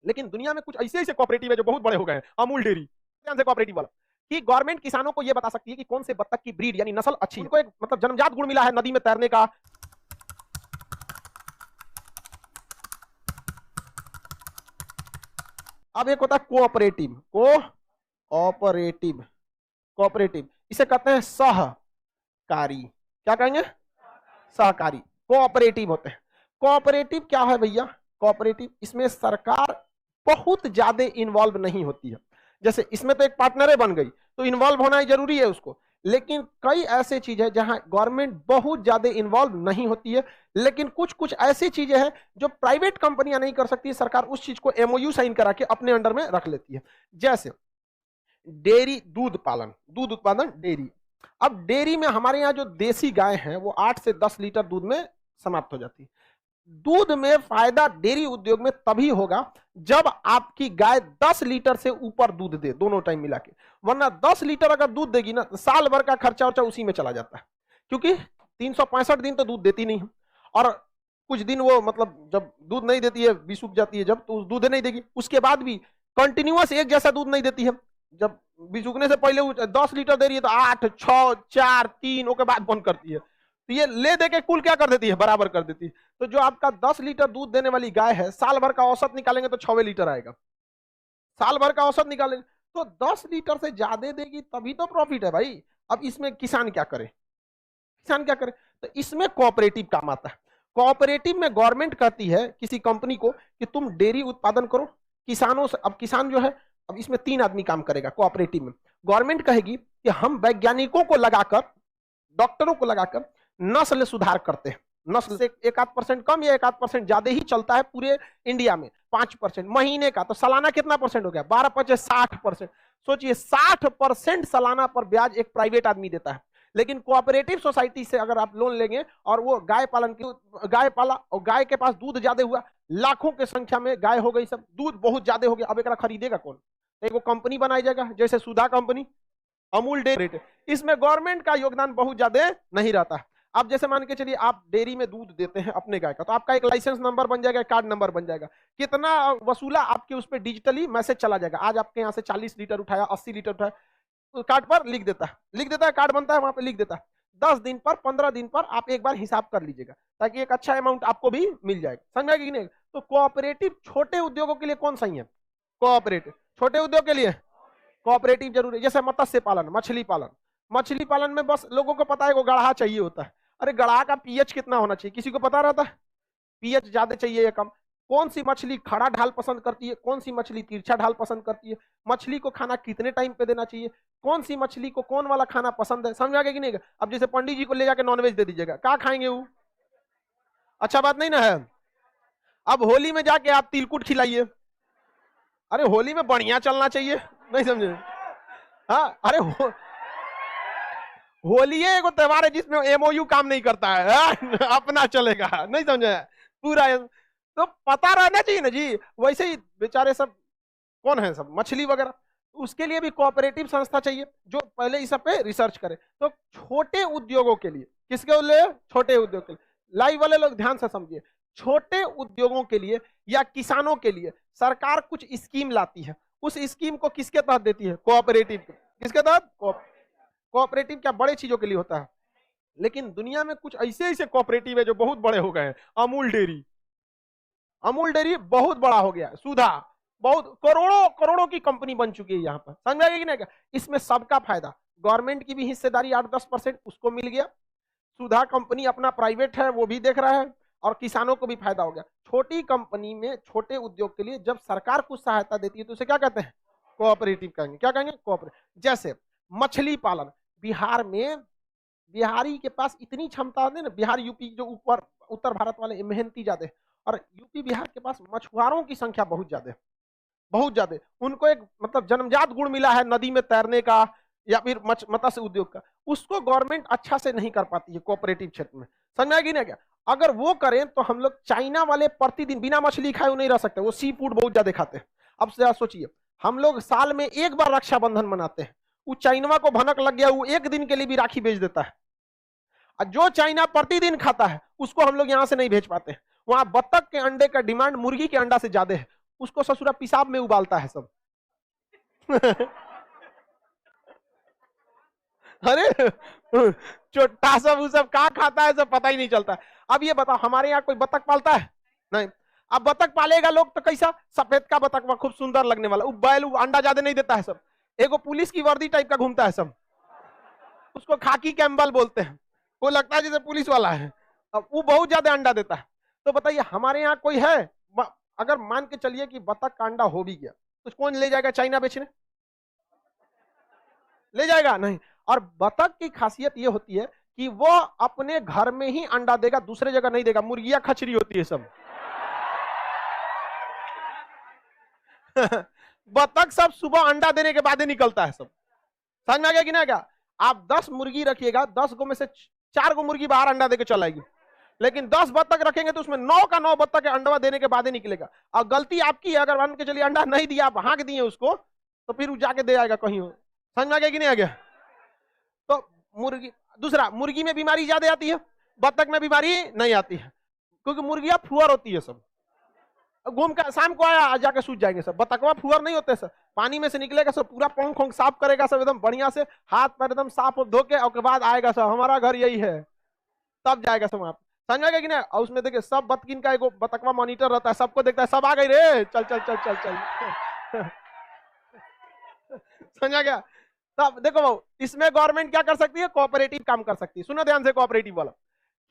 लेकिन दुनिया में कुछ ऐसे ऐसे कोऑपरेटिव है जो बहुत बड़े हो गए हैं। अमूल डेयरी से कोऑपरेटिव वाला कि गवर्नमेंट किसानों को यह बता सकती है कि कौन से बत्तख की ब्रीड यानी नस्ल अच्छी है। उनको एक मतलब जन्मजात गुण मिला है नदी में तैरने का। अब एक होता है कोऑपरेटिव, कोऑपरेटिव, कोऑपरेटिव इसे कहते हैं सहकारी। क्या कहेंगे? सहकारी। कोऑपरेटिव होते हैं। कोऑपरेटिव क्या है भैया? कोऑपरेटिव इसमें सरकार बहुत ज्यादा इन्वॉल्व नहीं होती है। जैसे इसमें तो एक पार्टनर बन गई तो इन्वॉल्व होना ही जरूरी है उसको, लेकिन कई ऐसे चीजें जहां गवर्नमेंट बहुत ज्यादा इन्वॉल्व नहीं होती है, लेकिन कुछ कुछ ऐसी चीजें हैं जो प्राइवेट कंपनियां नहीं कर सकती, सरकार उस चीज को एमओयू साइन करा के अपने अंडर में रख लेती है। जैसे डेयरी, दूध पालन, दूध उत्पादन, डेयरी। अब डेयरी में हमारे यहाँ जो देसी गाय हैं वो 8 से 10 लीटर दूध में समाप्त हो जाती है। दूध में फायदा डेयरी उद्योग में तभी होगा जब आपकी गाय 10 लीटर से ऊपर दूध दे, दोनों टाइम मिला के। वरना 10 लीटर अगर दूध देगी ना, साल भर का खर्चा वर्चा उसी में चला जाता है, क्योंकि 365 दिन तो दूध देती नहीं है। और कुछ दिन वो मतलब जब दूध नहीं देती है, बिसूख जाती है जब, तो दूध नहीं देगी। उसके बाद भी कंटिन्यूअस एक जैसा दूध नहीं देती है। जब बिसूखने से पहले 10 लीटर दे रही है तो 8, 6, 4, 3 के बाद बंद करती है। तो ये ले दे के कुल क्या कर देती है? बराबर कर देती है। तो जो आपका 10 लीटर दूध देने वाली गाय है, साल भर का औसत निकालेंगे तो 6 लीटर आएगा। साल भर का औसत निकालेंगे तो 10 लीटर से ज्यादा देगी, तभी तो प्रॉफिट है भाई। अब इसमें किसान क्या करे? किसान क्या करे? तो इसमें कोऑपरेटिव काम आता है। कोऑपरेटिव में गवर्नमेंट कहती है किसी कंपनी को कि तुम डेयरी उत्पादन करो किसानों से। अब किसान जो है, अब इसमें 3 आदमी काम करेगा कोऑपरेटिव में। गवर्नमेंट कहेगी कि हम वैज्ञानिकों को लगाकर, डॉक्टरों को लगाकर नस्ल सुधार करते हैं। नस्ल से 1-8% कम या 1-8% ज्यादा ही चलता है पूरे इंडिया में। 5% महीने का, तो सालाना कितना परसेंट हो गया? 12-5 60%। सोचिए 60% सालाना पर ब्याज एक प्राइवेट आदमी देता है। लेकिन कोऑपरेटिव सोसाइटी से अगर आप लोन लेंगे और वो गाय पालन की, गाय पाला और गाय के पास दूध ज्यादा हुआ, लाखों की संख्या में गाय हो गई, सब दूध बहुत ज्यादा हो गया, अब एक खरीदेगा कौन? एक वो कंपनी बनाई जाएगा, जैसे सुधा कंपनी, अमूल डेयरी। इसमें गवर्नमेंट का योगदान बहुत ज्यादा नहीं रहता। अब जैसे मान के चलिए आप डेयरी में दूध देते हैं अपने गाय का, तो आपका एक लाइसेंस नंबर बन जाएगा, कार्ड नंबर बन जाएगा, कितना वसूला आपके उस पर डिजिटली मैसेज चला जाएगा। आज आपके यहाँ से 40 लीटर उठाया, 80 लीटर उठाया, तो कार्ड पर लिख देता है, कार्ड बनता है वहां पे लिख देता है। 10 दिन पर, 15 दिन पर आप एक बार हिसाब कर लीजिएगा, ताकि एक अच्छा अमाउंट आपको भी मिल जाएगा। समझ कि नहीं? तो कोऑपरेटिव छोटे उद्योगों के लिए कौन सही है? कोऑपरेटिव छोटे उद्योग के लिए कोऑपरेटिव जरूरी है। जैसे मत्स्य पालन, मछली पालन। मछली पालन में बस लोगों को पता है वो गड़हा चाहिए होता है। अरे गड़हा का पीएच कितना होना चाहिए किसी को पता रहता है? पीएच ज्यादा चाहिए या कम? कौन सी मछली खड़ा ढाल पसंद करती है, कौन सी मछली तिरछा ढाल पसंद करती है, मछली को खाना कितने टाइम पे देना चाहिए, कौन सी मछली को कौन वाला खाना पसंद है, समझ आ गया कि नहीं? अब जैसे पंडित जी को ले जाके नॉनवेज दे दीजिएगा, क्या खाएंगे वो? अच्छा बात नहीं ना है। अब होली में जाके आप तिलकुट खिलाइए, अरे होली में बढ़िया चलना चाहिए, नहीं समझे? हाँ, अरे होली एगो त्योहार है जिसमें एमओयू काम नहीं करता है, अपना चलेगा, नहीं समझे पूरा? तो पता रहना चाहिए ना जी। वैसे ही बेचारे सब कौन है, सब मछली वगैरह, उसके लिए भी कोऑपरेटिव संस्था चाहिए जो पहले इस सब पे रिसर्च करे। तो छोटे उद्योगों के लिए, किसके लिए? छोटे उद्योग के लिए। लाइव वाले लोग ध्यान से समझिए, छोटे उद्योगों के लिए या किसानों के लिए सरकार कुछ स्कीम लाती है। उस स्कीम को किसके तहत देती है? कोऑपरेटिव। किसके तहत? कोऑपरेटिव क्या बड़े चीजों के लिए होता है, लेकिन दुनिया में कुछ ऐसे ऐसे कोऑपरेटिव है जो बहुत बड़े हो गए हैं। अमूल डेयरी, अमूल डेयरी बहुत बड़ा हो गया। सुधा बहुत करोड़ों करोड़ों की कंपनी बन चुकी है यहाँ पर, समझ आएगी ना? क्या इसमें सबका फायदा, गवर्नमेंट की भी हिस्सेदारी 8-10% उसको मिल गया, सुधा कंपनी अपना प्राइवेट है वो भी देख रहा है, और किसानों को भी फायदा हो गया। छोटी कंपनी में, छोटे उद्योग के लिए जब सरकार कुछ सहायता देती है तो उसे क्या कहते हैं? कोऑपरेटिव कहेंगे। क्या कहेंगे? कोऑपरेटिव। जैसे मछली पालन, बिहार में, बिहारी के पास इतनी क्षमता है ना, बिहार यूपी जो ऊपर उत्तर भारत वाले मेहनती ज्यादा है, और यूपी बिहार के पास मछुआरों की संख्या बहुत ज्यादा है, बहुत ज्यादा। उनको एक मतलब जन्मजात गुण मिला है नदी में तैरने का या फिर मत्स्य उद्योग का, उसको गवर्नमेंट अच्छा से नहीं कर पाती है कोऑपरेटिव क्षेत्र में। समझ आएगी ना? क्या अगर वो करें तो हम लोग, चाइना वाले प्रतिदिन बिना मछली खाए वो नहीं रह सकते, वो सी फूड बहुत ज्यादा खाते हैं। अब से सोचिए, हम लोग साल में एक बार रक्षाबंधन मनाते हैं, वो चाइना को भनक लग गया, वो एक दिन के लिए भी राखी भेज देता है। और जो चाइना प्रतिदिन खाता है उसको हम लोग यहां से नहीं भेज पाते हैं। वहां बत्तख के अंडे का डिमांड मुर्गी के अंडा से ज्यादा है, उसको ससुरा पेशाब में उबालता है सब। अरे छोटा सब वो सब कहाँ खाता है, सब पता ही नहीं चलता। अब ये बताओ हमारे यहाँ कोई बतख पालता है? नहीं। अब बतख पालेगा लोग तो कैसा, सफेद का बतख में खूब सुंदर लगने वाला, वो बैल अंडा ज्यादा नहीं देता है सब, एगो पुलिस की वर्दी टाइप का घूमता है सब, उसको खाकी कैम्बल बोलते हैं, वो लगता है जैसे पुलिस वाला है। अब वो बहुत ज्यादा अंडा देता है। तो बताइए हमारे यहाँ कोई है? अगर मान के चलिए कि बतख का अंडा हो भी गया तो कौन ले जाएगा चाइना बेचने? ले जाएगा नहीं। और बतख की खासियत ये होती है कि वो अपने घर में ही अंडा देगा, दूसरे जगह नहीं देगा। मुर्गियां खचरी होती है सब। बतख सब सुबह अंडा देने के बाद ही निकलता है सब। समझ में आ गया कि ना? क्या आप 10 मुर्गी रखिएगा, 10 गो में से 4 गो मुर्गी बाहर अंडा देके चलाएगी, लेकिन 10 बत्तख रखेंगे तो उसमें 9 का 9 बत्तख अंडा देने के बाद ही निकलेगा। और गलती आपकी है, अगर मान के चलिए अंडा नहीं दिया, आप हाँक दिए उसको, तो फिर वो जाके दे आएगा कहीं। समझ में आ गया कि नहीं आ गया? तो मुर्गी, दूसरा मुर्गी में बीमारी ज्यादा आती है, बत्तख में बीमारी नहीं आती है, क्योंकि मुर्गियां फुअर होती है सब। घूम कर शाम को आया जाके सूझ जाएंगे सब। बतखवा फुअर नहीं होते सब, पानी में से निकलेगा सब, पूरा पंख वंख साफ करेगा सब एकदम बढ़िया से, हाथ पैर एकदम साफ धो के, और के बाद आएगा सब, हमारा घर यही है, तब जाएगा सब वहां। समझ में कि नहीं? और उसमें देखिए सब बतकिन का एगो बतकवा मॉनिटर रहता है, सबको देखता है, सब आ गई रे, चल चल चल चल चल। समझा गया? तब देखो भाऊ, इसमें गवर्नमेंट क्या कर सकती है? कोऑपरेटिव काम कर सकती है। सुनो ध्यान से, कोऑपरेटिव वाला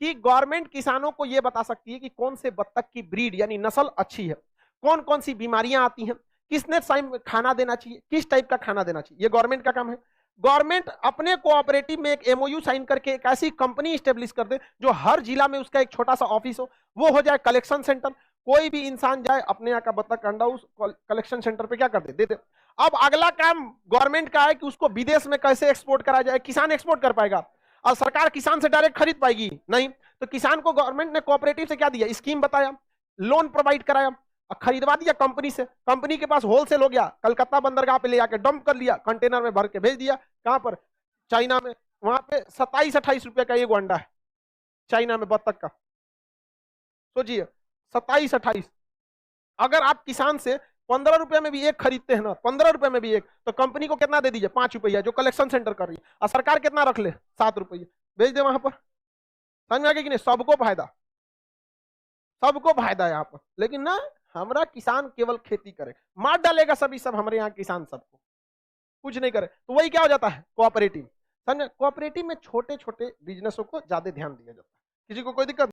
कि गवर्नमेंट किसानों को यह बता सकती है कि कौन से बत्तख की ब्रीड यानी नस्ल अच्छी है, कौन कौन सी बीमारियां आती हैं, किसने टाइम खाना देना चाहिए, किस टाइप का खाना देना चाहिए, ये गवर्नमेंट का काम है। गवर्नमेंट अपने कोऑपरेटिव में एक एमओयू साइन करके एक ऐसी कंपनी स्टेब्लिश कर दे जो हर जिला में उसका एक छोटा सा ऑफिस हो, वो हो जाए कलेक्शन सेंटर। कोई भी इंसान जाए अपने यहाँ का बत्तख अंडा उस कलेक्शन सेंटर पे क्या कर दे दे। अब अगला काम गवर्नमेंट का है कि उसको विदेश में कैसे एक्सपोर्ट करा जाए। किसान एक्सपोर्ट कर पाएगा और सरकार किसान से डायरेक्ट खरीद पाएगी? नहीं। तो किसान को गवर्नमेंट ने कोऑपरेटिव से क्या दिया? स्कीम बताया, लोन प्रोवाइड कराया, खरीदवा दिया कंपनी से। कंपनी के पास होलसेल हो गया, कलकत्ता बंदरगाह पे ले जाके डंप कर लिया, कंटेनर में भर के भेज दिया। कहां पर? चाइना में। वहां पे 27-28 रुपए का एक अंडा है चाइना में बत्तख का। सोचिए 27-28। अगर आप किसान से 15 रुपए में भी एक खरीदते हैं ना, 15 रुपए में भी एक, तो कंपनी को कितना दे दीजिए? 5 रुपया, जो कलेक्शन सेंटर कर रही है। और सरकार कितना रख ले? 7 रुपये भेज दे वहां पर। समझ में आ गया कि नहीं? सबको फायदा, सबको फायदा है यहाँ पर। लेकिन ना, हमारा किसान केवल खेती करे, मार डालेगा सभी सब हमारे यहाँ किसान, सबको कुछ नहीं करे। तो वही क्या हो जाता है? कोऑपरेटिव। समझे? कोऑपरेटिव में छोटे छोटे बिजनेसों को ज्यादा ध्यान दिया जाता है। किसी को कोई दिक्कत